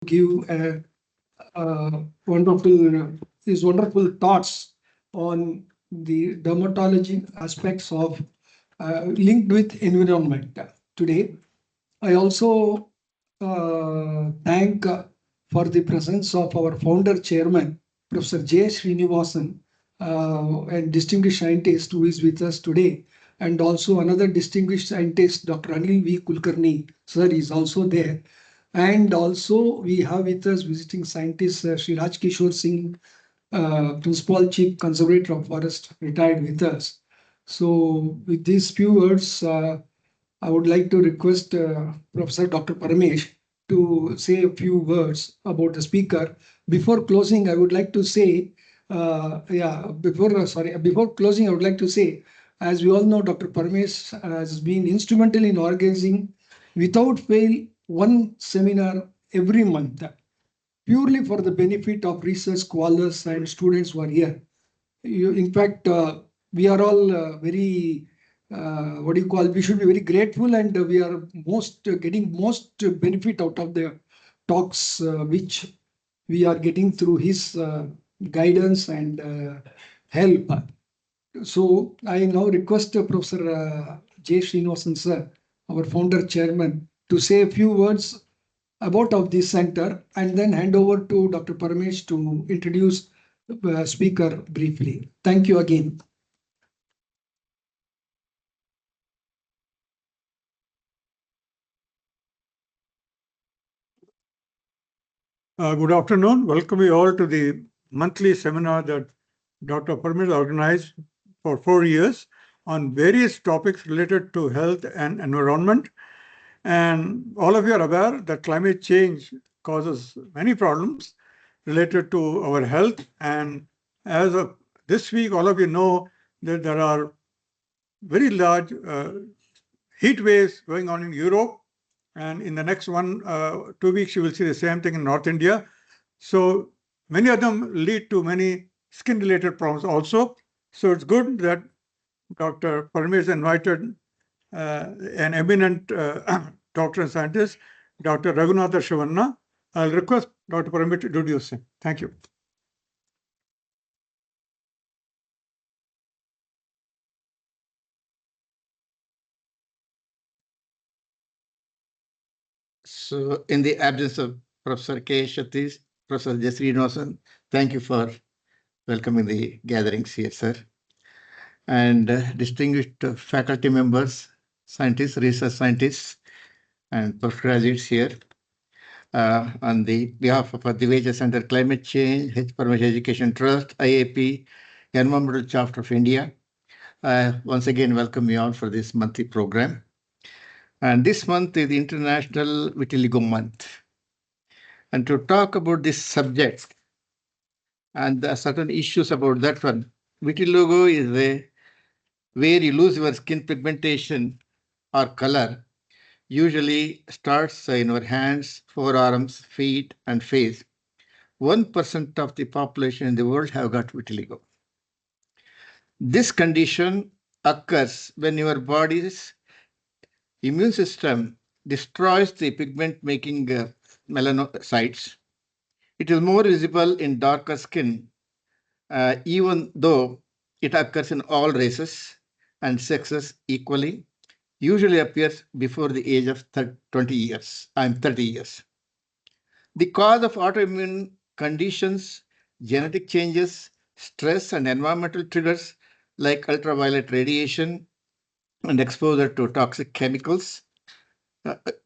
give his wonderful thoughts on the dermatology aspects of linked with environment today. I also thank for the presence of our founder chairman, Professor J. Srinivasan, and distinguished scientist who is with us today. And also another distinguished scientist, Dr. Anil V. Kulkarni, sir, is also there. And also we have with us visiting scientist Sri Raj Kishore Singh, Principal Chief Conservator of Forest, retired with us. So with these few words, I would like to request Professor Dr. Paramesh to say a few words about the speaker. Before closing, I would like to say, before closing, I would like to say, as we all know, Dr. Paramesh has been instrumental in organizing, without fail, one seminar every month, purely for the benefit of research scholars and students who are here. In fact, we are all very we should be very grateful, and we are getting most benefit out of the talks which we are getting through his guidance and help. So I now request Professor J. Srinivasan sir, our founder chairman, to say a few words about of this center, and then hand over to Dr. Paramesh to introduce the speaker briefly. Thank you again. Good afternoon. Welcome you all to the monthly seminar that Dr. Paramesh organized for 4 years on various topics related to health and environment. And all of you are aware that climate change causes many problems related to our health. And as of this week, all of you know that there are very large heat waves going on in Europe. And in the next 2 weeks, you will see the same thing in North India. So many of them lead to many skin-related problems also. So it's good that Dr. Paramesh invited an eminent doctor and scientist, Dr. Ragunatha Shivanna. I'll request Dr. Paramesh to introduce him. Thank you. So, in the absence of Professor K. Satish, Professor J. Srinivasan, thank you for welcoming the gatherings here, sir. And distinguished faculty members, scientists, research scientists, and postgraduates here. On the behalf of the Vijay Center Climate Change, H. Paramesh Education Trust, IAP, Environmental Chapter of India, once again welcome you all for this monthly program. And this month is the International Vitiligo Month. And to talk about this subject and the certain issues about that one, vitiligo is where you lose your skin pigmentation or color, usually starts in your hands, forearms, feet, and face. 1% of the population in the world have got vitiligo. This condition occurs when your body's immune system destroys the pigment-making melanocytes. It is more visible in darker skin, even though it occurs in all races and sexes equally. Usually appears before the age of 20 years. I'm 30 years. The cause of autoimmune conditions, genetic changes, stress, and environmental triggers like ultraviolet radiation and exposure to toxic chemicals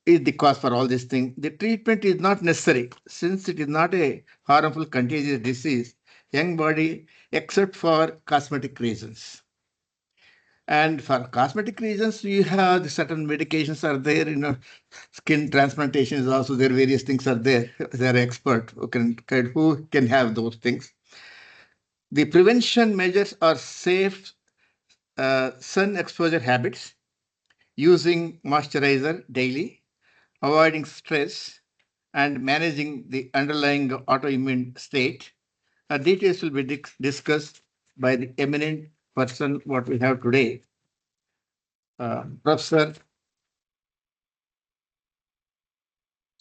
is the cause for all these things. The treatment is not necessary since it is not a harmful contagious disease, young body, except for cosmetic reasons. And for cosmetic reasons, you have certain medications are there, skin transplantation is also there, various things are there. They're expert who can have those things. The prevention measures are safe sun exposure habits, using moisturizer daily, avoiding stress, and managing the underlying autoimmune state. Details will be discussed by the eminent person what we have today, Professor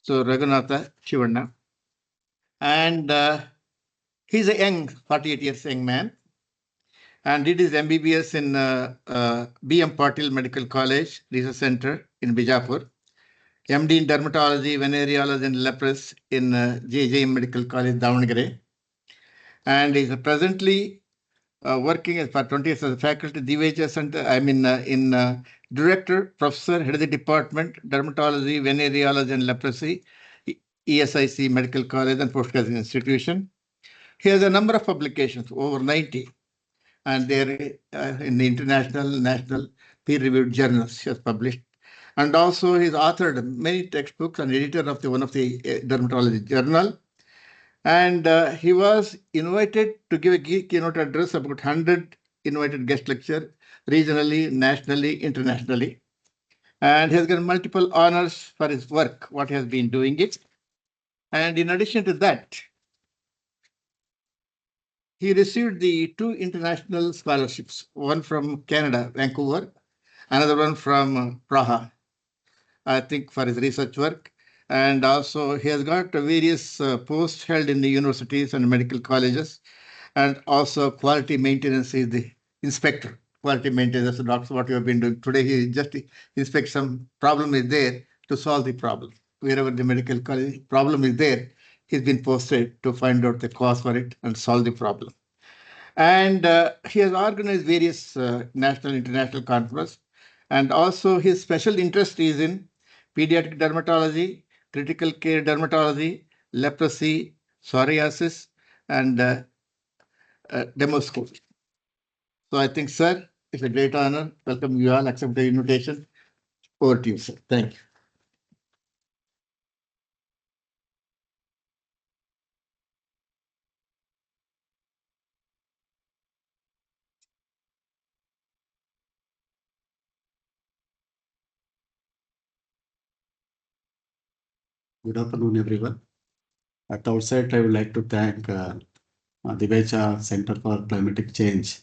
Ragunatha Shivanna. And he's a young, 48 years young man, and did his MBBS in B.M. Patil Medical College, Research Center in Bijapur. MD in Dermatology, Venereology and Leprosy in J.J.M Medical College, Davangere. And is presently working as for 20 years as a faculty, DVHS Center, in Director, Professor, Head of the Department, Dermatology, Venereology and Leprosy, ESIC Medical College and Postgraduate Institution. He has a number of publications, over 90, and they're in the international, national, peer-reviewed journals he has published. And also he's authored many textbooks and editor of one of the dermatology journal. And he was invited to give a keynote address, about 100 invited guest lecture, regionally, nationally, internationally. And he has got multiple honors for his work, what he has been doing it. And in addition to that, he received the 2 international scholarships, one from Canada, Vancouver, another one from Praha, I think, for his research work. And also he has got various posts held in the universities and medical colleges, and also quality maintenance is the inspector. Quality maintenance, the doctor, what you have been doing today, he just inspects some problem is there to solve the problem. Wherever the medical college problem is there, he's been posted to find out the cause for it and solve the problem. And he has organized various national, international conferences. And also his special interest is in pediatric dermatology, critical care dermatology, leprosy, psoriasis, and demoscopy. So I think, sir, it's a great honor. Welcome you all. Accept the invitation. Over to you, sir. Thank you. Good afternoon, everyone. At the outset, I would like to thank the Vecha Center for Climatic Change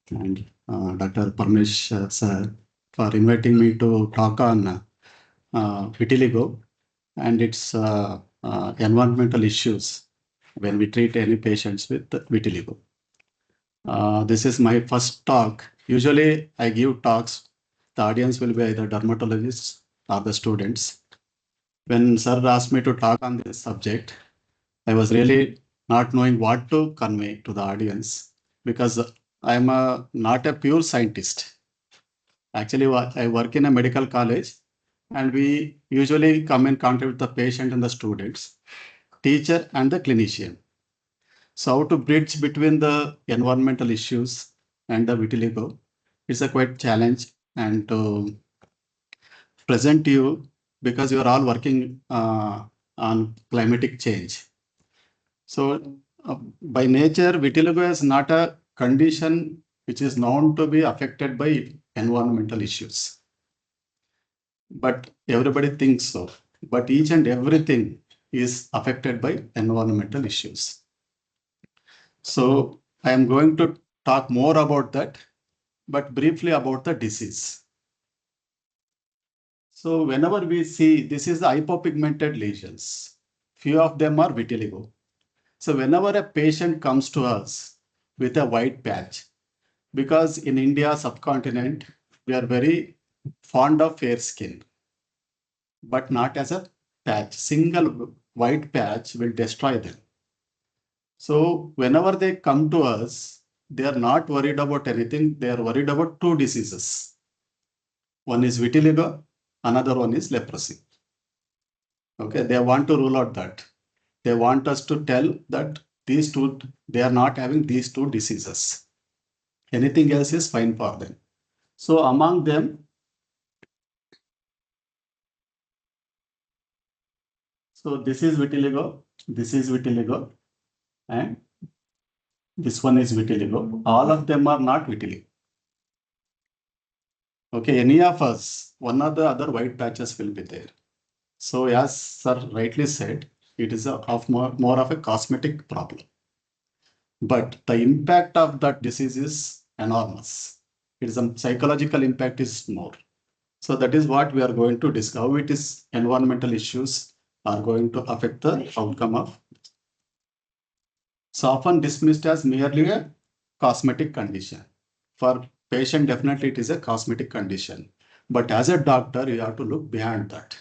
and Dr. Parmesh sir for inviting me to talk on vitiligo and its environmental issues when we treat any patients with vitiligo. This is my first talk. Usually, I give talks. The audience will be either dermatologists or the students. When sir asked me to talk on this subject, I was really not knowing what to convey to the audience because I'm not a pure scientist. Actually, I work in a medical college and we usually come in contact with the patient and the students, teacher and the clinician. So how to bridge between the environmental issues and the vitiligo is a quite challenge, and to present to you because you are all working on climatic change. So by nature, vitiligo is not a condition which is known to be affected by environmental issues. But everybody thinks so. But each and everything is affected by environmental issues. So I am going to talk more about that, but briefly about the disease. So whenever we see, this is the hypopigmented lesions. Few of them are vitiligo. So whenever a patient comes to us with a white patch, because in India subcontinent, we are very fond of fair skin, but not as a patch. Single white patch will destroy them. So whenever they come to us, they are not worried about anything. They are worried about 2 diseases. One is vitiligo, another one is leprosy. Okay, they want to rule out that. They want us to tell that these 2, they are not having these 2 diseases. Anything else is fine for them. So among them, so this is vitiligo, and this one is vitiligo. All of them are not vitiligo. Okay, any of us, one or the other white patches will be there. So as sir rightly said, it is more of a cosmetic problem. But the impact of that disease is enormous. It is a psychological impact is more. So that is what we are going to discuss. How it is environmental issues are going to affect the outcome of. So often dismissed as merely a cosmetic condition. For patient, definitely it is a cosmetic condition. But as a doctor, you have to look beyond that.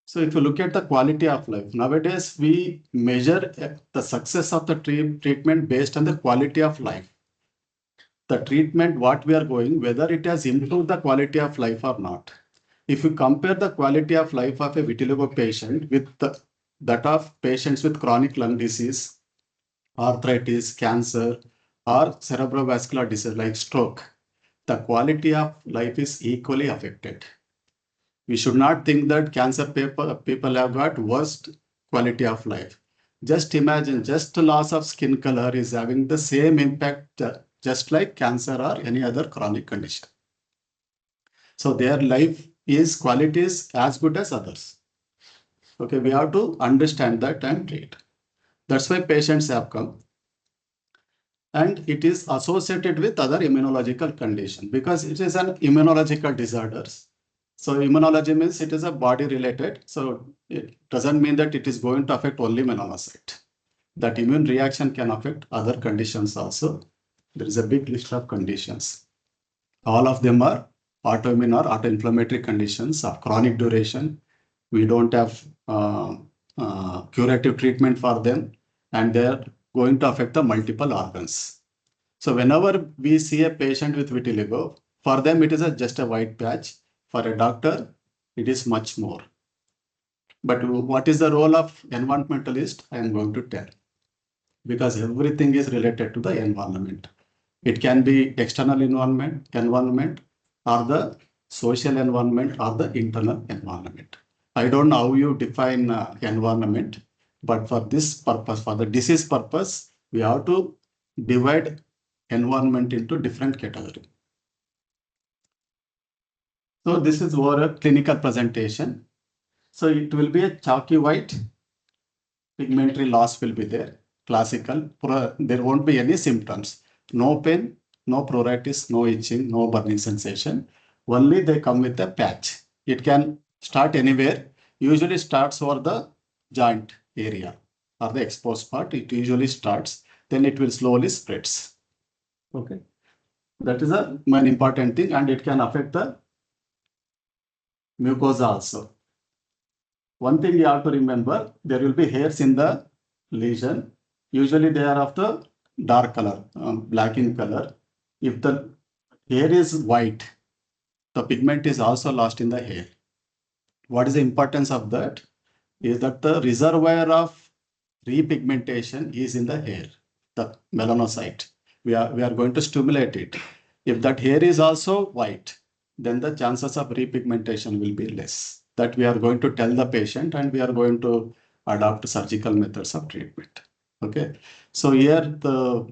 So if you look at the quality of life, nowadays we measure the success of the treatment based on the quality of life. The treatment, what we are going, whether it has improved the quality of life or not. If you compare the quality of life of a vitiligo patient with that of patients with chronic lung disease, arthritis, cancer, or cerebrovascular disease like stroke, the quality of life is equally affected. We should not think that cancer people have got worst quality of life. Just imagine, just loss of skin color is having the same impact just like cancer or any other chronic condition. So their life is quality is as good as others. Okay, we have to understand that and treat. That's why patients have come. And it is associated with other immunological condition because it is an immunological disorders. So immunology means it is a body related. So it doesn't mean that it is going to affect only melanocyte. That immune reaction can affect other conditions also. There is a big list of conditions. All of them are autoimmune or autoinflammatory conditions of chronic duration. We don't have curative treatment for them, and they're going to affect the multiple organs. So whenever we see a patient with vitiligo, for them it is just a white patch. For a doctor, it is much more. But what is the role of environmentalist? I am going to tell. Because everything is related to the environment. It can be external environment or the social environment or the internal environment. I don't know how you define environment, but for this purpose, for the disease purpose, we have to divide environment into different categories. So this is over a clinical presentation. So it will be a chalky white, pigmentary loss will be there, classical, there won't be any symptoms, no pain, no pruritus, no itching, no burning sensation, only they come with a patch. It can start anywhere, usually starts over the joint area or the exposed part, it usually starts, then it will slowly spreads. Okay, that is a main important thing, and it can affect the mucosa also. One thing you have to remember, there will be hairs in the lesion. Usually they are of the dark color, black in color. If the hair is white, the pigment is also lost in the hair. What is the importance of that? Is that the reservoir of repigmentation is in the hair, the melanocyte. We are going to stimulate it. If that hair is also white, then the chances of repigmentation will be less. That we are going to tell the patient, and we are going to adopt surgical methods of treatment. Okay, so here the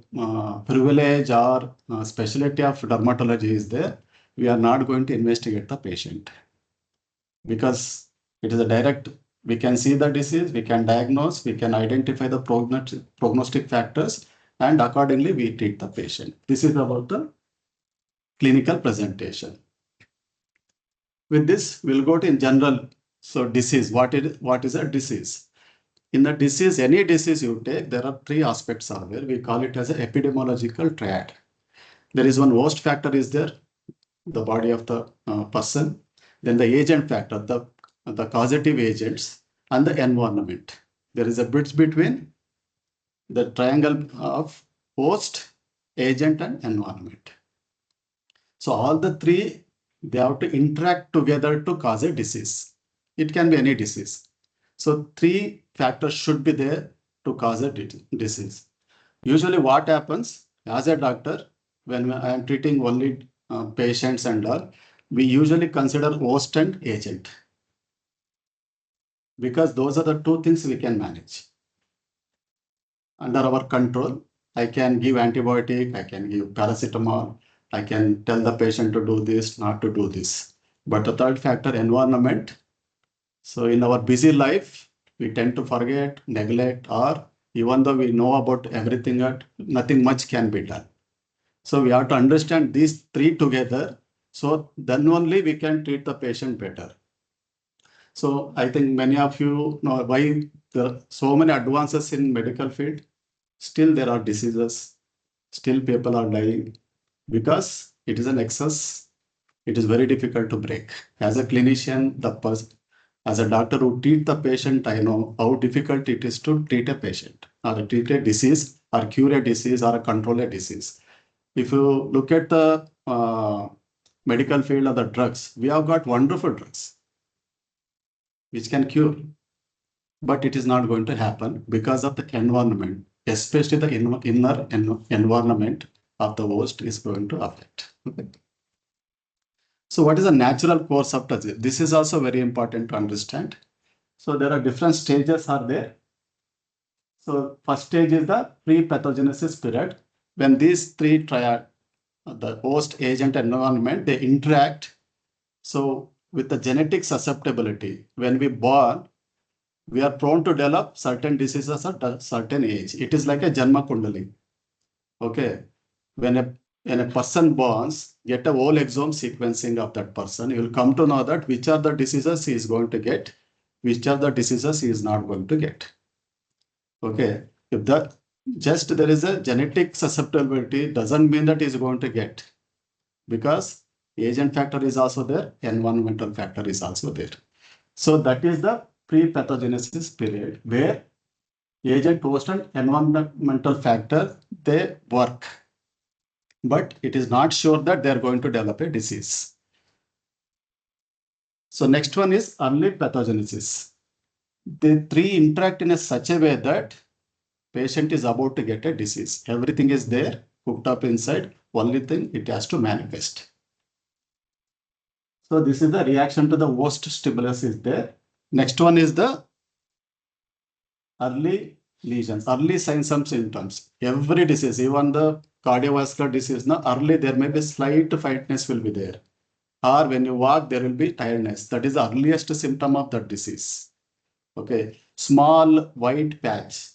privilege or specialty of dermatology is there. We are not going to investigate the patient because it is a direct, we can see the disease, we can diagnose, we can identify the prognostic factors, and accordingly we treat the patient. This is about the clinical presentation. With this, we'll go to in general. So disease, what is a disease? In the disease, any disease you take, there are three aspects are there. We call it as an epidemiological triad. There is one host factor is there, the body of the person. Then the agent factor, the causative agents, and the environment. There is a bridge between the triangle of host, agent, and environment. So all the three, they have to interact together to cause a disease. It can be any disease. So three factors should be there to cause a disease. Usually what happens as a doctor, when I am treating only patients and all, we usually consider host and agent because those are the two things we can manage. Under our control, I can give antibiotic, I can give paracetamol, I can tell the patient to do this, not to do this. But the third factor, environment. So in our busy life, we tend to forget, neglect, or even though we know about everything, nothing much can be done. So we have to understand these three together. So then only we can treat the patient better. So I think many of you know why there are so many advances in medical field. Still there are diseases. Still people are dying because it is an excess. It is very difficult to break. As a clinician, as a doctor who treat the patient, I know how difficult it is to treat a patient or treat a disease or cure a disease or control a disease. If you look at the medical field of the drugs, we have got wonderful drugs which can cure, but it is not going to happen because of the environment, especially the inner environment of the host is going to affect. Okay. So what is the natural course of disease? This is also very important to understand. So there are different stages are there. So first stage is the pre-pathogenesis period. When these three triad, the host, agent, and environment, they interact. So with the genetic susceptibility, when we born, we are prone to develop certain diseases at a certain age. It is like a Janma Kundali. Okay. When a person borns, get a whole exome sequencing of that person, you will come to know that which are the diseases he is going to get, which are the diseases he is not going to get. Okay. If that just there is a genetic susceptibility, doesn't mean that he is going to get, because agent factor is also there, environmental factor is also there. So that is the pre-pathogenesis period where agent, host, and environmental factor, they work. But it is not sure that they are going to develop a disease. So next one is early pathogenesis. The three interact in such a way that patient is about to get a disease. Everything is there, cooked up inside. Only thing it has to manifest. So this is the reaction to the host stimulus is there. Next one is the early lesions, early signs and symptoms. Every disease, even the cardiovascular disease, now early there may be slight faintness will be there. Or when you walk, there will be tiredness. That is the earliest symptom of that disease. Okay, small white patch,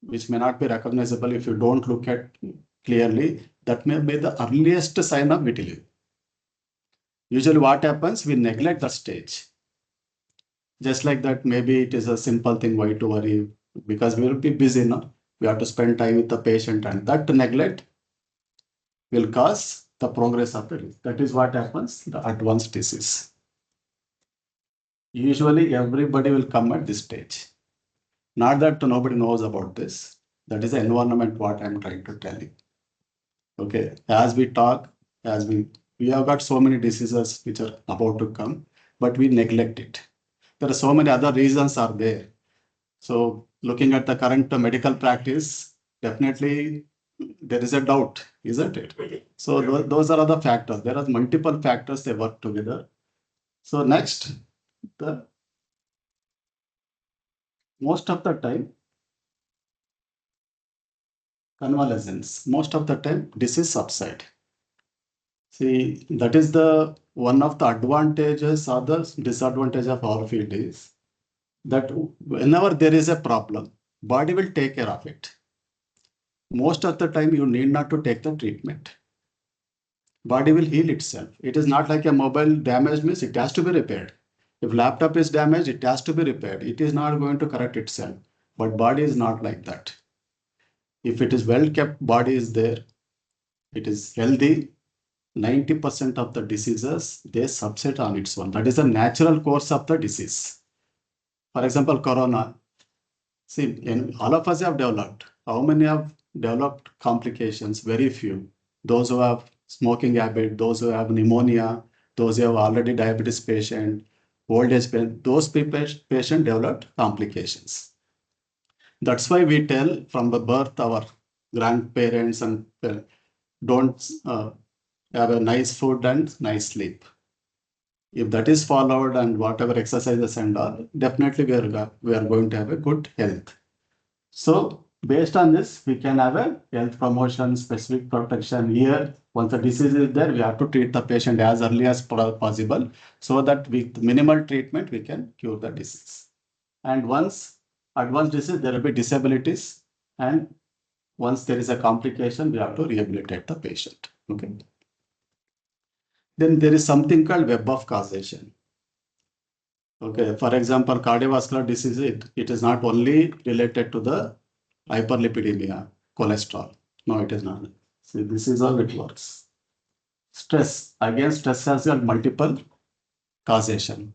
which may not be recognizable if you don't look at clearly. That may be the earliest sign of vitiligo. Usually what happens, we neglect the stage. Just like that, maybe it is a simple thing, why to worry, because we will be busy now. We have to spend time with the patient, and that neglect will cause the progress of the disease. That is what happens, the advanced disease. Usually everybody will come at this stage. Not that nobody knows about this. That is the environment what I'm trying to tell you. Okay, as we talk, we have got so many diseases which are about to come, but we neglect it. There are so many other reasons are there. So looking at the current medical practice, definitely there is a doubt, isn't it? So those are other factors. There are multiple factors, they work together. So next, the most of the time, convalescence, most of the time disease subside. See, that is the one of the advantages or the disadvantage of our field is that whenever there is a problem, body will take care of it. Most of the time, you need not to take the treatment. Body will heal itself. It is not like a mobile damage means it has to be repaired. If laptop is damaged, it has to be repaired. It is not going to correct itself. But body is not like that. If it is well kept, body is there. It is healthy. 90% of the diseases, they subset on its own. That is the natural course of the disease. For example, corona. See, all of us have developed. How many have developed complications? Very few. Those who have smoking habit, those who have pneumonia, those who have already diabetes patient, old age patient, those patient developed complications. That's why we tell from the birth our grandparents and don't have a nice food and nice sleep. If that is followed and whatever exercises and all, definitely we are going to have a good health. So based on this, we can have a health promotion, specific protection here. Once the disease is there, we have to treat the patient as early as possible so that with minimal treatment, we can cure the disease. And once advanced disease, there will be disabilities. And once there is a complication, we have to rehabilitate the patient. Okay. Then there is something called web of causation. Okay, for example, cardiovascular disease, it is not only related to the hyperlipidemia, cholesterol. No, it is not. See, this is how it works. Stress. Again, stress has got multiple causation.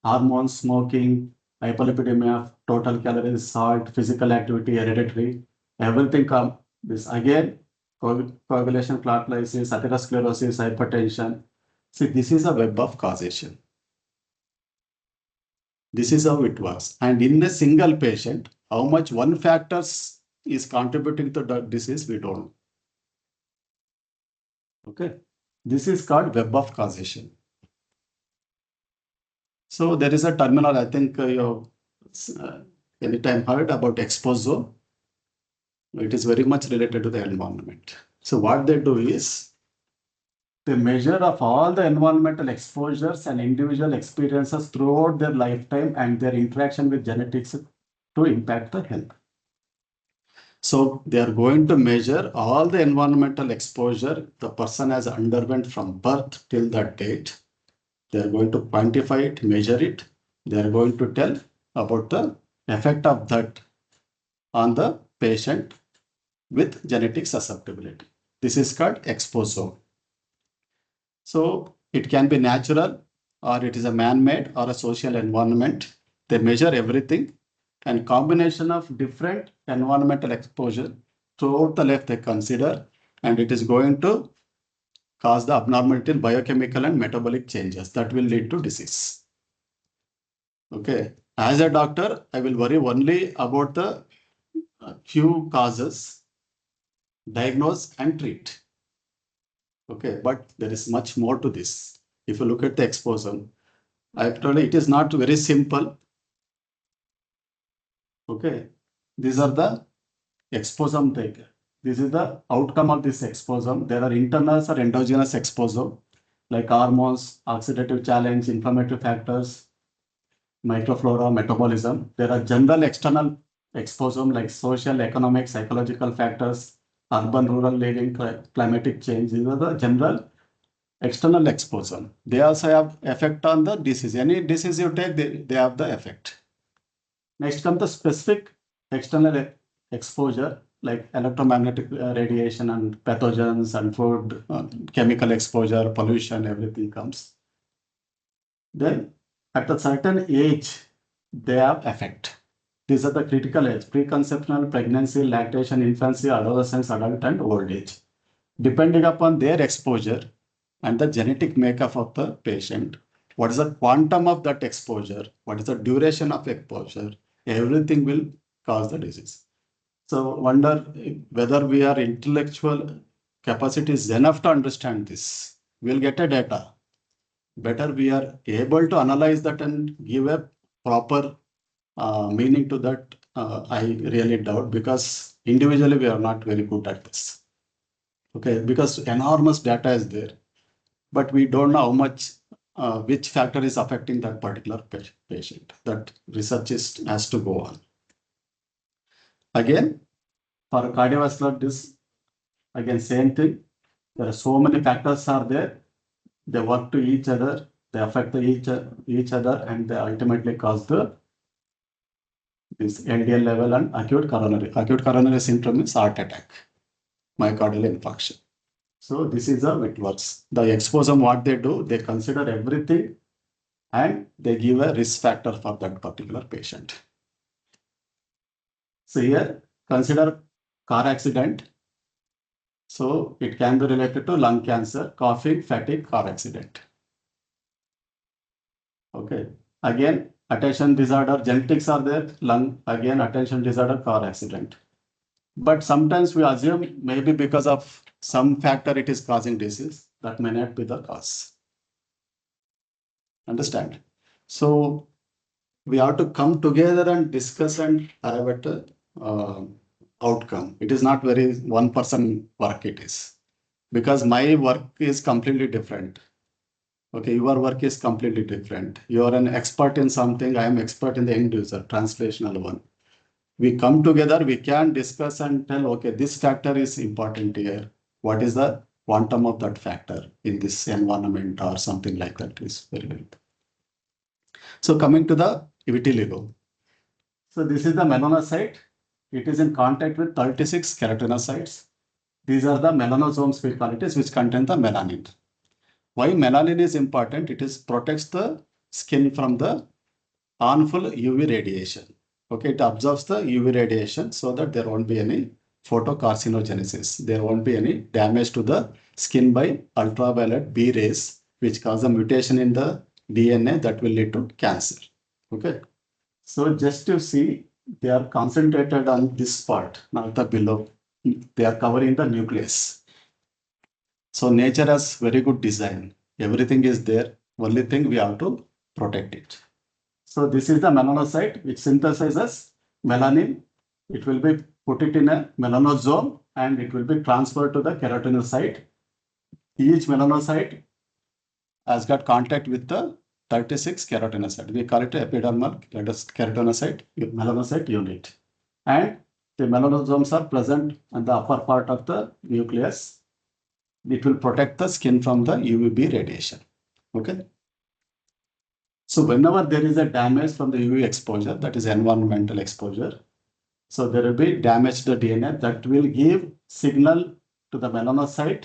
Hormones, smoking, hyperlipidemia, total calories, salt, physical activity, hereditary, everything come. This again, coagulation, clot lysis, atherosclerosis, hypertension. See, this is a web of causation. This is how it works. And in a single patient, how much one factor is contributing to the disease, we don't know. Okay. This is called web of causation. So there is a terminal, I think you anytime heard about exposure. It is very much related to the environment. So what they do is they measure of all the environmental exposures and individual experiences throughout their lifetime and their interaction with genetics to impact the health. So they are going to measure all the environmental exposure the person has underwent from birth till that date. They are going to quantify it, measure it. They are going to tell about the effect of that on the patient with genetic susceptibility. This is called exposure. So it can be natural or it is a man-made or a social environment. They measure everything and combination of different environmental exposure throughout the life they consider, and it is going to cause the abnormality in biochemical and metabolic changes that will lead to disease. Okay, as a doctor, I will worry only about the few causes, diagnose and treat. Okay, but there is much more to this. If you look at the exposure, actually it is not very simple. Okay, these are the exposome taken. This is the outcome of this exposome. There are internal or endogenous exposome like hormones, oxidative challenge, inflammatory factors, microflora, metabolism. There are general external exposome like social, economic, psychological factors, urban, rural living, climatic change. These are the general external exposure. They also have effect on the disease. Any disease you take, they have the effect. Next comes the specific external exposure like electromagnetic radiation and pathogens and food, chemical exposure, pollution, everything comes. Then at a certain age, they have effect. These are the critical age: preconceptional, pregnancy, lactation, infancy, adolescence, adult, and old age. Depending upon their exposure and the genetic makeup of the patient, what is the quantum of that exposure, what is the duration of exposure, everything will cause the disease. So wonder whether we are intellectual capacity is enough to understand this. We'll get a data. Better we are able to analyze that and give a proper meaning to that. I really doubt, because individually we are not very good at this. Okay, because enormous data is there, but we don't know how much, which factor is affecting that particular patient. That research has to go on. Again, for cardiovascular disease, again, same thing. There are so many factors are there. They work to each other. They affect each other, and they ultimately cause this LDL level and acute coronary. Acute coronary syndrome is heart attack, myocardial infarction. So this is how it works. The exposome, what they do, they consider everything and they give a risk factor for that particular patient. So here, consider car accident. So it can be related to lung cancer, coughing, fatigue, car accident. Okay. Again, attention disorder, genetics are there, lung, again, attention disorder, car accident. But sometimes we assume maybe because of some factor it is causing disease. That may not be the cause. Understand? So we have to come together and discuss and arrive at a outcome. It is not very one person work it is. Because my work is completely different. Okay, your work is completely different. You are an expert in something, I am expert in the end user, translational one. We come together, we can discuss and tell, okay, this factor is important here. What is the quantum of that factor in this environment or something like that is very good. So coming to the vitiligo. So this is the melanocyte. It is in contact with 36 keratinocytes. These are the melanosomes we call it is, which contain the melanin. Why melanin is important? It is protects the skin from the harmful UV radiation. Okay, it absorbs the UV radiation so that there won't be any photocarcinogenesis. There won't be any damage to the skin by ultraviolet B rays, which cause a mutation in the DNA that will lead to cancer. Okay, so just to see, they are concentrated on this part, not the below. They are covering the nucleus. So nature has very good design. Everything is there. Only thing we have to protect it. So this is the melanocyte which synthesizes melanin. It will be put it in a melanosome and it will be transferred to the keratinocyte. Each melanocyte has got contact with the 36 keratinocyte. We call it epidermal keratinocyte melanocyte unit. And the melanosomes are present on the upper part of the nucleus. It will protect the skin from the UVB radiation. Okay. So whenever there is a damage from the UV exposure, that is environmental exposure, so there will be damage to the DNA that will give signal to the melanocyte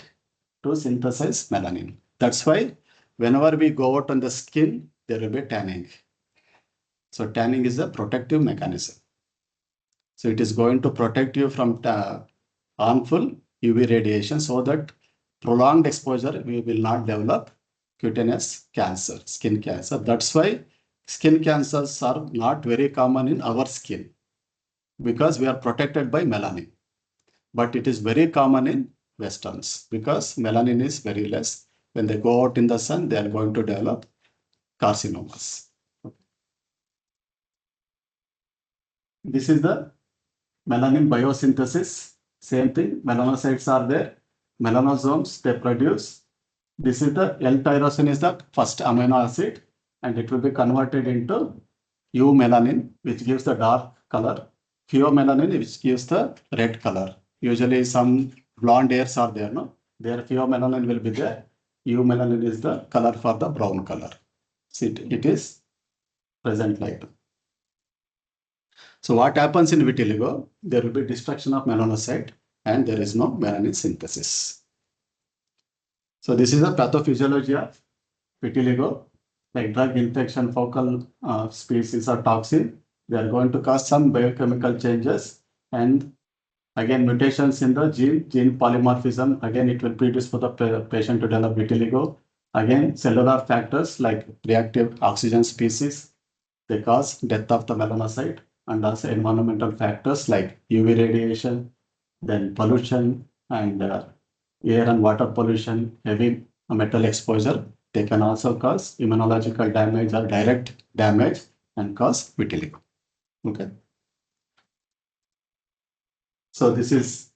to synthesize melanin. That's why whenever we go out on the skin, there will be tanning. So tanning is a protective mechanism. So it is going to protect you from harmful UV radiation so that prolonged exposure, we will not develop cutaneous cancer, skin cancer. That's why skin cancers are not very common in our skin because we are protected by melanin. But it is very common in Westerns because melanin is very less. When they go out in the sun, they are going to develop carcinomas. This is the melanin biosynthesis. Same thing, melanocytes are there. Melanosomes, they produce. This is the L-tyrosine is the first amino acid and it will be converted into eumelanin, which gives the dark color. Pheomelanin, which gives the red color. Usually some blonde hairs are there, no? There pheomelanin will be there. Eumelanin is the color for the brown color. See, it is present like that. So what happens in vitiligo? There will be destruction of melanocyte and there is no melanin synthesis. So this is the pathophysiology of vitiligo, like drug infection, focal species or toxin. They are going to cause some biochemical changes and again mutations in the gene polymorphism. Again, it will predispose for the patient to develop vitiligo. Again, cellular factors like reactive oxygen species, they cause death of the melanocyte, and also environmental factors like UV radiation, then pollution and air and water pollution, heavy metal exposure. They can also cause immunological damage or direct damage and cause vitiligo. Okay. So this is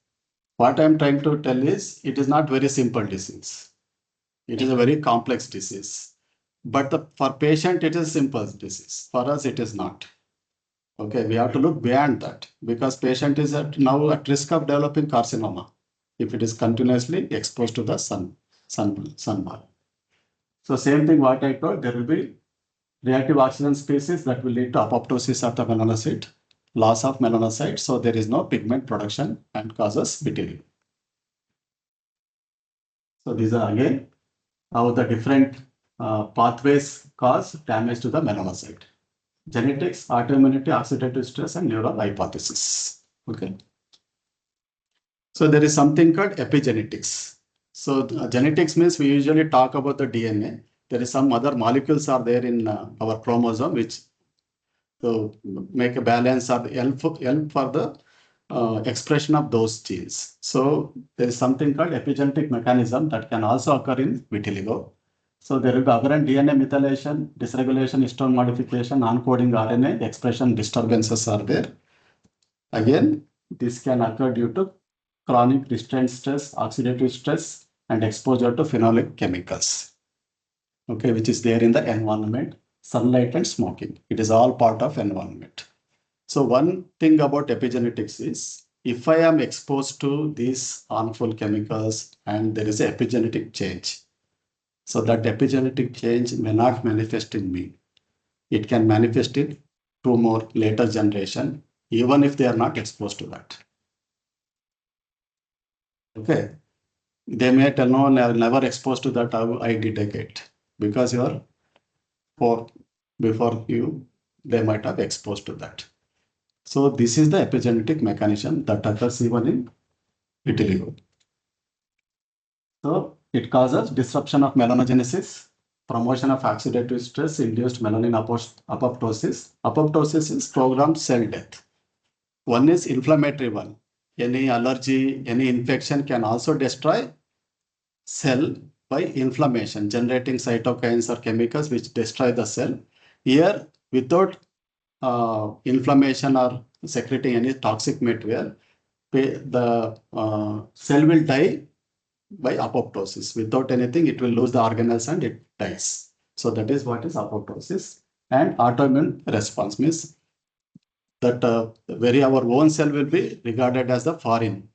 what I'm trying to tell is it is not very simple disease. It is a very complex disease. But for patient, it is a simple disease. For us, it is not. Okay, we have to look beyond that because patient is now at risk of developing carcinoma if it is continuously exposed to the sunburn. So same thing what I told, there will be reactive oxygen species that will lead to apoptosis of the melanocyte, loss of melanocyte. So there is no pigment production and causes vitiligo. So these are again how the different pathways cause damage to the melanocyte. Genetics, autoimmunity, oxidative stress, and neural hypothesis. Okay. So there is something called epigenetics. So genetics means we usually talk about the DNA. There is some other molecules are there in our chromosome which to make a balance or help for the expression of those genes. So there is something called epigenetic mechanism that can also occur in vitiligo. So there will be aberrant DNA methylation, dysregulation, histone modification, non-coding RNA expression disturbances are there. Again, this can occur due to chronic restraint stress, oxidative stress, and exposure to phenolic chemicals. Okay, which is there in the environment, sunlight and smoking. It is all part of environment. So one thing about epigenetics is if I am exposed to these harmful chemicals and there is an epigenetic change, so that epigenetic change may not manifest in me. it can manifest in two more later generation, even if they are not exposed to that. Okay. They may tell, no, never exposed to that, I detect it. Because before you, they might have exposed to that. So this is the epigenetic mechanism that occurs even in vitiligo. So it causes disruption of melanogenesis, promotion of oxidative stress, induced melanin apoptosis. Apoptosis is programmed cell death. One is inflammatory one. Any allergy, any infection can also destroy cell by inflammation, generating cytokines or chemicals which destroy the cell. Here, without inflammation or secreting any toxic material, the cell will die by apoptosis. Without anything, it will lose the organelles and it dies. So that is what is apoptosis. And autoimmune response means that our own cell will be regarded as the foreign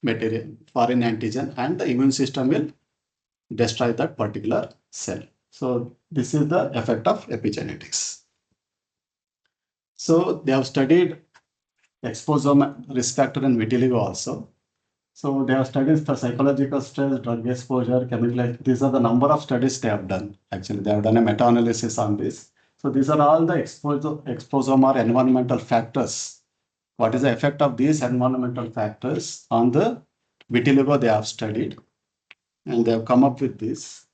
material, foreign antigen, and the immune system will destroy that particular cell. So this is the effect of epigenetics. So they have studied exposome risk factor in vitiligo also. So they have studied for psychological stress, drug exposure, chemical. These are the number of studies they have done. Actually, they have done a meta-analysis on this. So these are all the exposome or environmental factors. What is the effect of these environmental factors on the vitiligo they have studied? And they have come up with this.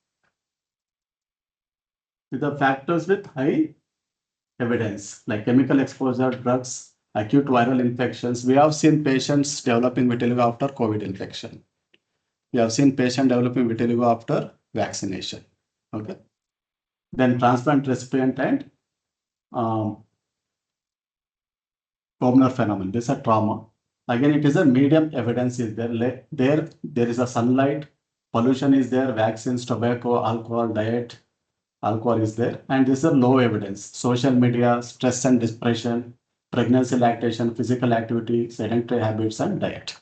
With the factors with high evidence, like chemical exposure, drugs, acute viral infections. We have seen patients developing vitiligo after COVID infection. We have seen patients developing vitiligo after vaccination. Okay. Then transplant recipient and pulmonary phenomenon. This is a trauma. Again, it is a medium evidence is there. There is a sunlight, pollution is there, vaccines, tobacco, alcohol, diet, alcohol is there. And this is a low evidence. Social media, stress and depression, pregnancy, lactation, physical activity, sedentary habits, and diet.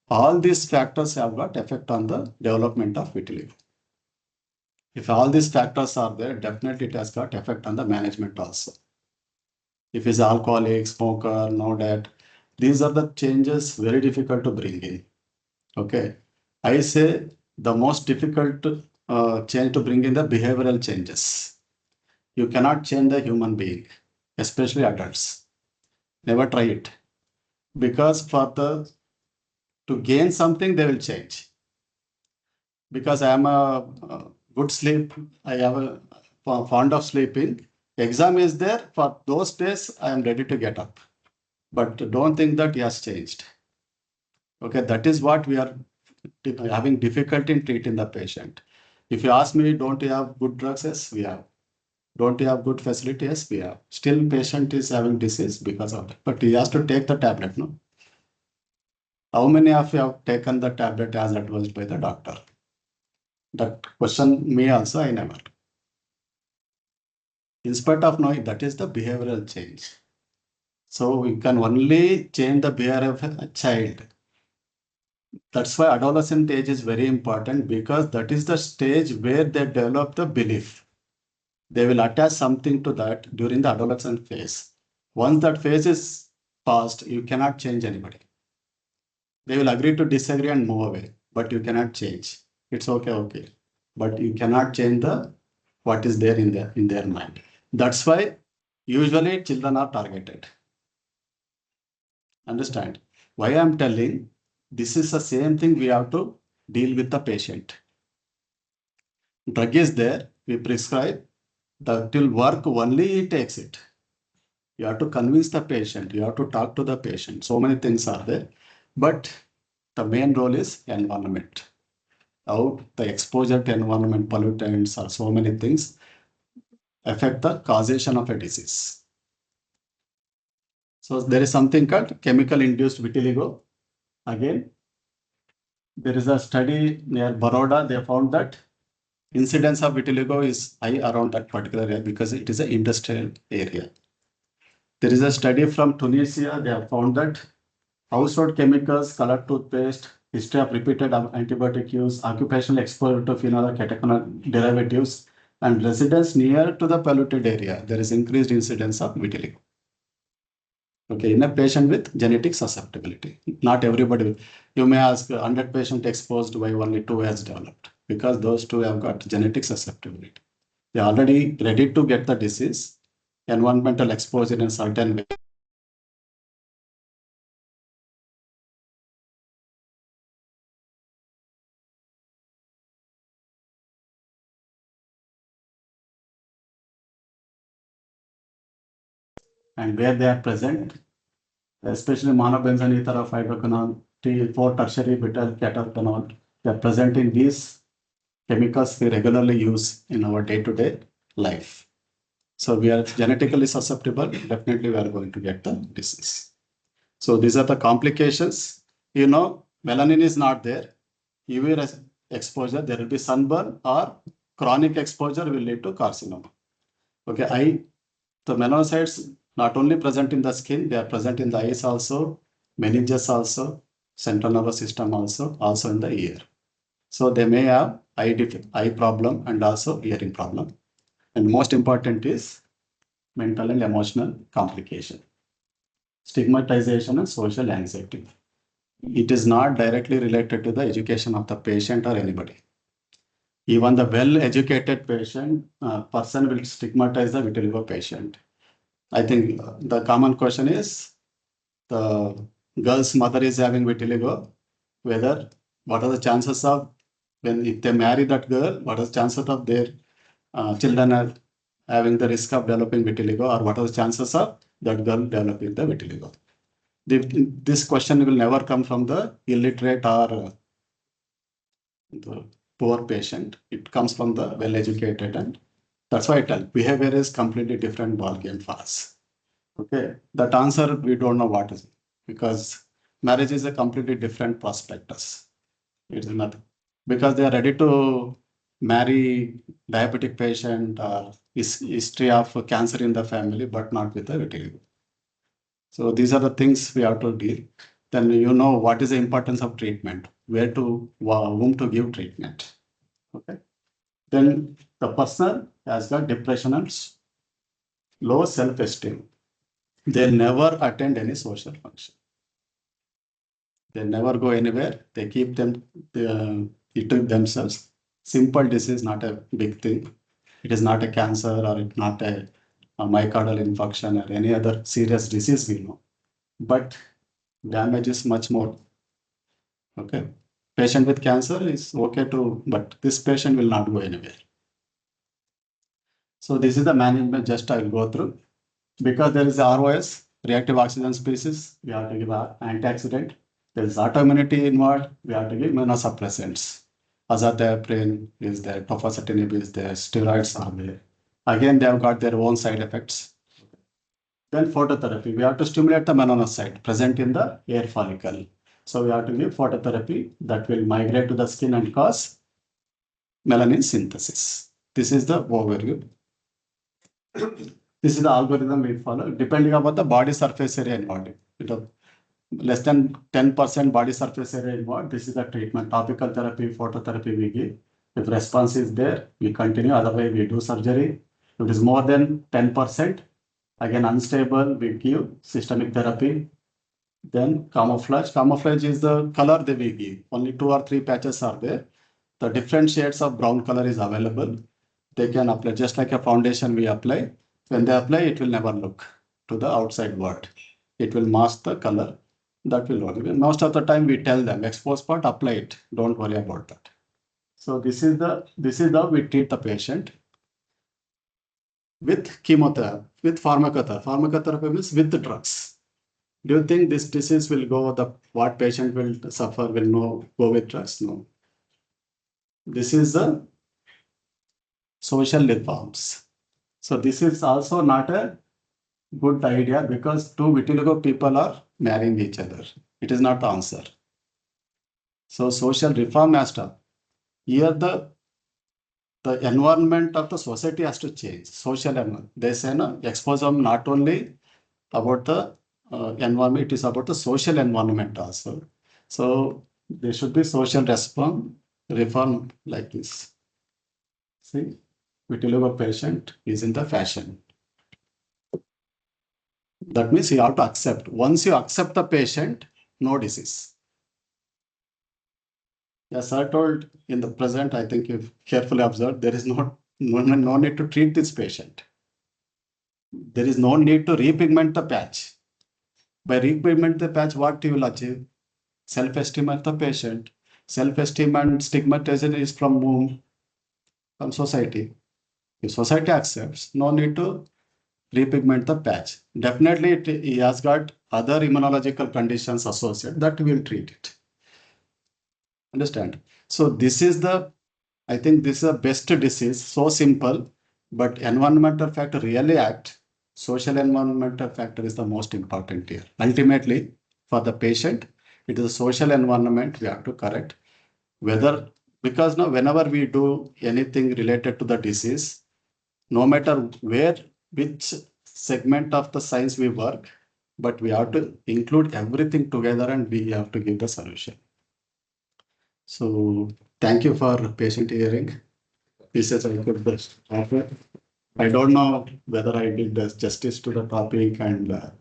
All these factors have got effect on the development of vitiligo. If all these factors are there, definitely it has got effect on the management also. If it's alcoholic, smoker, no diet, these are the changes very difficult to bring in. Okay. I say the most difficult change to bring in the behavioral changes. You cannot change the human being, especially adults. Never try it. Because to gain something, they will change. Because I am a good sleep, I am fond of sleeping. Exam is there, for those days, I am ready to get up. But don't think that he has changed. Okay, that is what we are having difficulty in treating the patient. If you ask me, don't you have good drugs? Yes, we have. Don't you have good facilities? Yes, we have. Still, patient is having disease because of that. But he has to take the tablet, no? How many of you have taken the tablet as advised by the doctor? That question me also, I never. In spite of knowing that is the behavioral change. So we can only change the behavior of a child. That's why adolescent age is very important, because that is the stage where they develop the belief. They will attach something to that during the adolescent phase. Once that phase is passed, you cannot change anybody. They will agree to disagree and move away, but you cannot change. It's okay. But you cannot change what is there in their mind. That's why usually children are targeted. Understand? Why I'm telling, this is the same thing we have to deal with the patient. Drug is there, we prescribe, that will work only he takes it. You have to convince the patient, you have to talk to the patient. So many things are there, but the main role is environment. How the exposure to environment, pollutants, or so many things affect the causation of a disease. So there is something called chemical induced vitiligo. Again, there is a study near Baroda. They found that incidence of vitiligo is high around that particular area because it is an industrial area. There is a study from Tunisia. They have found that household chemicals, colored toothpaste, history of repeated antibiotic use, occupational exposure to phenol or catechol derivatives, and residents near to the polluted area, there is increased incidence of vitiligo. Okay, in a patient with genetic susceptibility. Not everybody. You may ask 100 patient exposed by only 2 has developed because those 2 have got genetic susceptibility. They are already ready to get the disease, environmental exposure in a certain way. And where they are present, especially monobenzoyl ether of hydroquinone, T4 tertiary butyl catecholamine, they are present in these chemicals we regularly use in our day-to-day life. So we are genetically susceptible, definitely we are going to get the disease. So these are the complications. Melanin is not there. UV exposure, there will be sunburn or chronic exposure will lead to carcinoma. Okay, the melanocytes not only present in the skin, they are present in the eyes also, meninges also, central nervous system also in the ear. So they may have eye problem and also hearing problem. And most important is mental and emotional complication, stigmatization and social anxiety. It is not directly related to the education of the patient or anybody. Even the well-educated person will stigmatize the vitiligo patient. I think the common question is the girl's mother is having vitiligo, what are the chances of if they marry that girl, what are the chances of their children are having the risk of developing vitiligo, or what are the chances of that girl developing the vitiligo? This question will never come from the illiterate or the poor patient. It comes from the well-educated, and that's why I tell behavior is completely different ballgame for us. Okay, that answer we don't know what is, because marriage is a completely different prospectus. It's nothing because they are ready to marry diabetic patient or history of cancer in the family, but not with the vitiligo. So these are the things we have to deal. Then what is the importance of treatment, whom to give treatment. Okay. Then the person has got depression and low self-esteem. They never attend any social function. They never go anywhere. They keep eating themselves. Simple disease, not a big thing. It is not a cancer or it's not a myocardial infarction or any other serious disease we know. But damage is much more. Okay. Patient with cancer is okay but this patient will not go anywhere. So this is the management, just I will go through. Because there is ROS, reactive oxygen species, we have to give antioxidant. There is autoimmunity involved, we have to give immunosuppressants. Azathioprine is there, tofacitinib is there, steroids are there. Again, they have got their own side effects. Then phototherapy, we have to stimulate the melanocyte present in the hair follicle. So we have to give phototherapy that will migrate to the skin and cause melanin synthesis. This is the overview. This is the algorithm we follow, depending upon the body surface area involved. Less than 10% body surface area involved. This is the treatment. Topical therapy, phototherapy we give. If response is there, we continue. Otherwise, we do surgery. If it is more than 10%, again unstable, we give systemic therapy. Then camouflage. Camouflage is the color that we give. Only 2 or 3 patches are there. The different shades of brown color is available. They can apply just like a foundation we apply. When they apply, it will never look to the outside world. It will mask the color. That will work. Most of the time we tell them, expose part, apply it. Don't worry about that. So this is how we treat the patient with chemotherapy, with pharmacotherapy. Pharmacotherapy means with the drugs. Do you think this disease will go, what patient will suffer will go with drugs? No. This is the social reforms. So this is also not a good idea because 2 vitiligo people are marrying each other. It is not the answer. So social reform has to. Here the environment of the society has to change. Social environment. They say exposure not only about the environment, it is about the social environment also. So there should be social reform like this. See, vitiligo patient is in the fashion. That means you have to accept. Once you accept the patient, no disease. As I told in the present, I think you've carefully observed, there is no need to treat this patient. There is no need to repigment the patch. By repigment the patch, what you will achieve? Self-esteem of the patient. Self-esteem and stigmatization is from whom? From society. If society accepts, no need to repigment the patch. Definitely, he has got other immunological conditions associated that will treat it. Understand? So this is I think this is the best disease, so simple, but environmental factor really act. Social environmental factor is the most important here. Ultimately, for the patient, it is a social environment we have to correct. Because now whenever we do anything related to the disease, no matter which segment of the science we work, but we have to include everything together and we have to give the solution. So thank you for patient hearing. This is I could best offer. I don't know whether I did justice to the topic and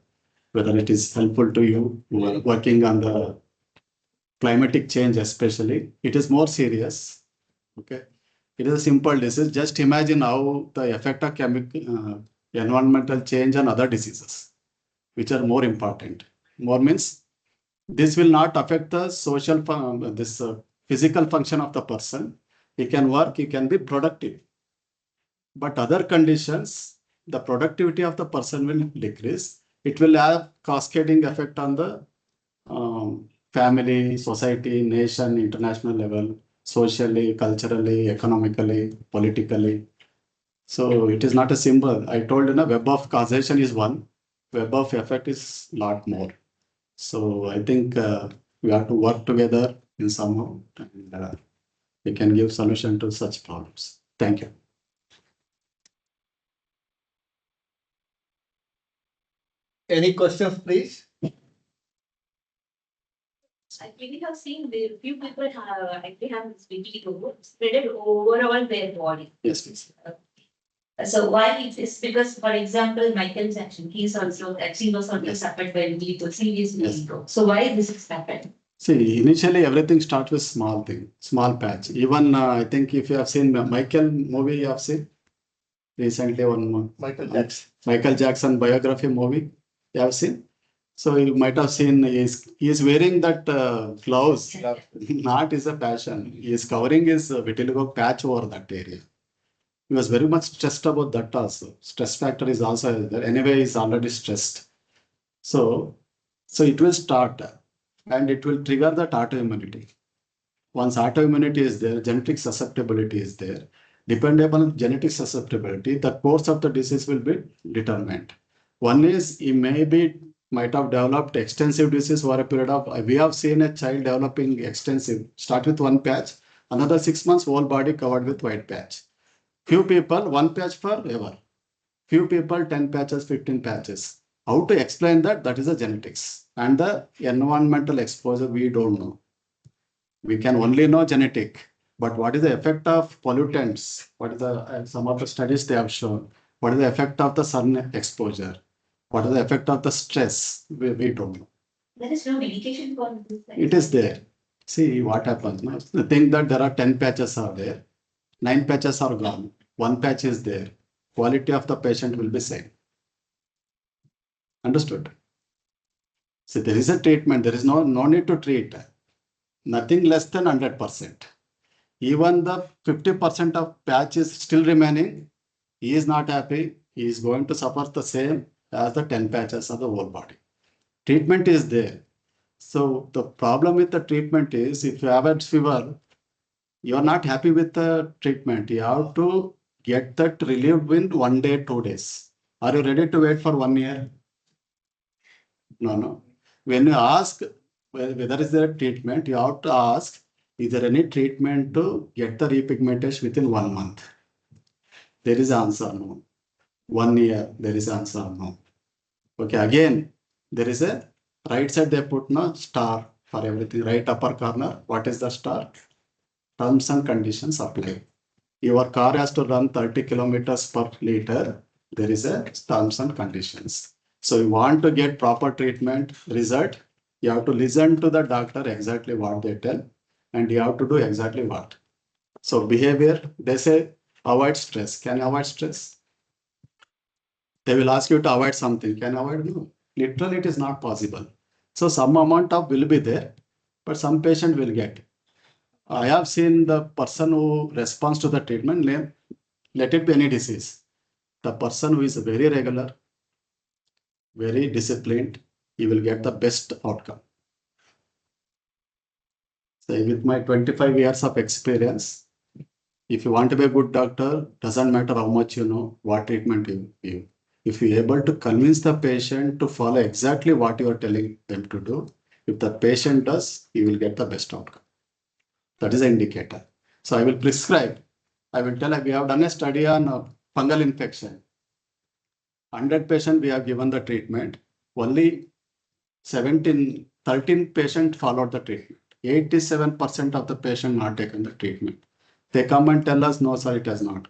whether it is helpful to you who are working on the climatic change especially. It is more serious. Okay. It is a simple disease. Just imagine how the effect of environmental change and other diseases, which are more important. More means this will not affect the social, physical function of the person. He can work, he can be productive. But other conditions, the productivity of the person will decrease. It will have cascading effect on the family, society, nation, international level, socially, culturally, economically, politically. So it is not a symbol. I told web of causation is one, web of effect is lot more. So I think we have to work together in somehow and we can give solution to such problems. Thank you. Any questions, please? I really have seen the few people actually have this vitiligo spread overall their body. Yes, please. So why it is because, for example, Michael Jackson, he was also suffered by vitiligo, serious vitiligo. So why this is happened? See, initially everything starts with small thing, small patch. Even I think if you have seen Michael movie, you have seen recently one Michael Jackson biography movie, you have seen. So you might have seen he is wearing that gloves. Not is a passion. He is covering his vitiligo patch over that area. He was very much stressed about that also. Stress factor is also there. Anyway, he is already stressed. So it will start and it will trigger that autoimmunity. Once autoimmunity is there, genetic susceptibility is there. Depending upon genetic susceptibility, the course of the disease will be determined. One is he might have developed extensive disease over a period of, we have seen a child developing extensive, start with one patch, another 6 months, whole body covered with white patch. Few people, one patch forever. Few people, 10 patches, 15 patches. How to explain that? That is the genetics. And the environmental exposure, we don't know. We can only know genetic. But what is the effect of pollutants? What is some of the studies they have shown? What is the effect of the sun exposure? What is the effect of the stress? We don't know. There is no medication for this. It is there. See what happens. No? Think that there are 10 patches are there. 9 patches are gone. 1 patch is there. Quality of the patient will be same. Understood? See, there is a treatment. There is no need to treat. Nothing less than 100%. Even the 50% of patch is still remaining. He is not happy. He is going to suffer the same as the 10 patches of the whole body. Treatment is there. So the problem with the treatment is if you have a fever, you are not happy with the treatment. You have to get that relieved in 1 day, 2 days. Are you ready to wait for 1 year? No. When you ask whether is there a treatment, you have to ask, is there any treatment to get the repigmentation within 1 month? There is answer no. 1 year, there is answer no. Okay, again, there is a right side they put no star for everything. Right upper corner, what is the star? Terms and conditions apply. Your car has to run 30 kilometers per liter. There is a terms and conditions. So you want to get proper treatment result, you have to listen to the doctor exactly what they tell, and you have to do exactly what. So behavior, they say avoid stress. Can you avoid stress? They will ask you to avoid something. Can you avoid? No. Literally, it is not possible. So some amount of will be there, but some patient will get. I have seen the person who responds to the treatment, let it be any disease. The person who is very regular, very disciplined, he will get the best outcome. So with my 25 years of experience, if you want to be a good doctor, doesn't matter how much you know, what treatment you give. If you're able to convince the patient to follow exactly what you are telling them to do, if the patient does, he will get the best outcome. That is an indicator. So I will prescribe. I will tell, we have done a study on fungal infection. 100 patients we have given the treatment. Only 13 patients followed the treatment. 87% of the patient not taken the treatment. They come and tell us, no, sir, it has not.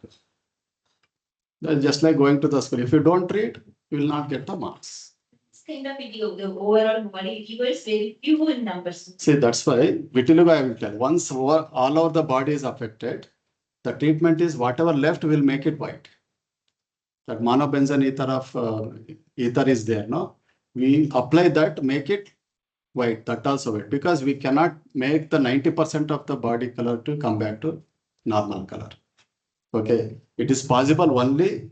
That's just like going to the school. If you don't treat, you will not get the marks. It's kind of video, the overall body fever is very few in numbers. See, that's why vitiligo, I will tell. Once all over the body is affected, the treatment is whatever left will make it white. That monobenzene ether of ether is there, no? We apply that, make it white, that also white, because we cannot make the 90% of the body color to come back to normal color. Okay, it is possible only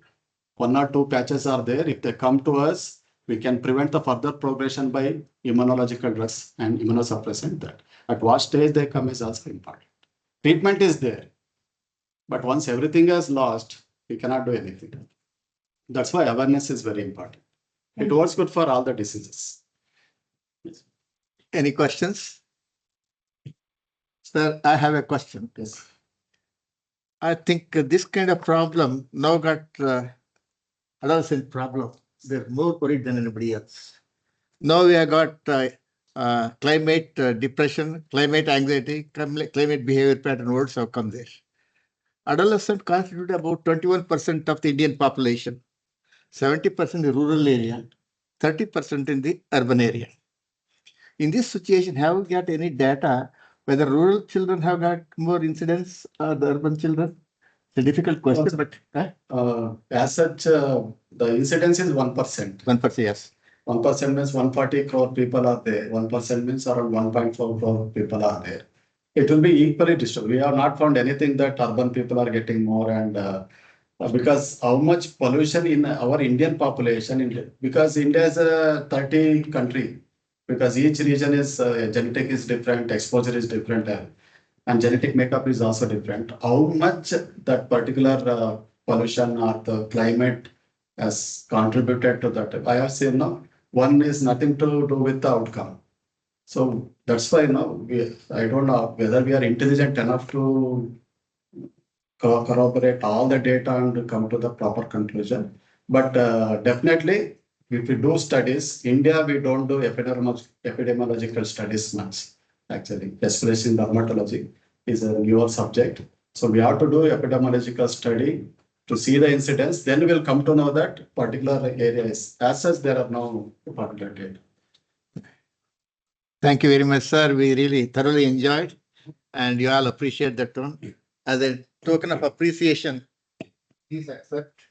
1 or 2 patches are there. If they come to us, we can prevent the further progression by immunological drugs and immunosuppressant. That at what stage they come is also important. Treatment is there, but once everything is lost, we cannot do anything. That's why awareness is very important. It works good for all the diseases. Yes. Any questions? Sir, I have a question. Yes. I think this kind of problem now got adolescent problem. They're more worried than anybody else. Now we have got climate depression, climate anxiety, climate behavior pattern words have come there. Adolescent constitute about 21% of the Indian population, 70% in the rural area, 30% in the urban area. In this situation, have we got any data whether rural children have got more incidence or the urban children? It's a difficult question, but as such, the incidence is 1%. 1%, yes. 1% means 140 crore people are there. 1% means around 1.4 crore people are there. It will be equally distributed. We have not found anything that urban people are getting more, and because how much pollution in our Indian population, because India is a 30 country, because each region is genetic is different, exposure is different, and genetic makeup is also different. How much that particular pollution or the climate has contributed to that? I have seen now, one is nothing to do with the outcome. So that's why now I don't know whether we are intelligent enough to corroborate all the data and come to the proper conclusion. But definitely, if we do studies, India, we don't do epidemiological studies much, actually, especially in dermatology is a newer subject. So we have to do epidemiological study to see the incidence, then we'll come to know that particular area is. As such, there are no particular data. Thank you very much, sir. We really thoroughly enjoyed, and you all appreciate that one. As a token of appreciation, please accept.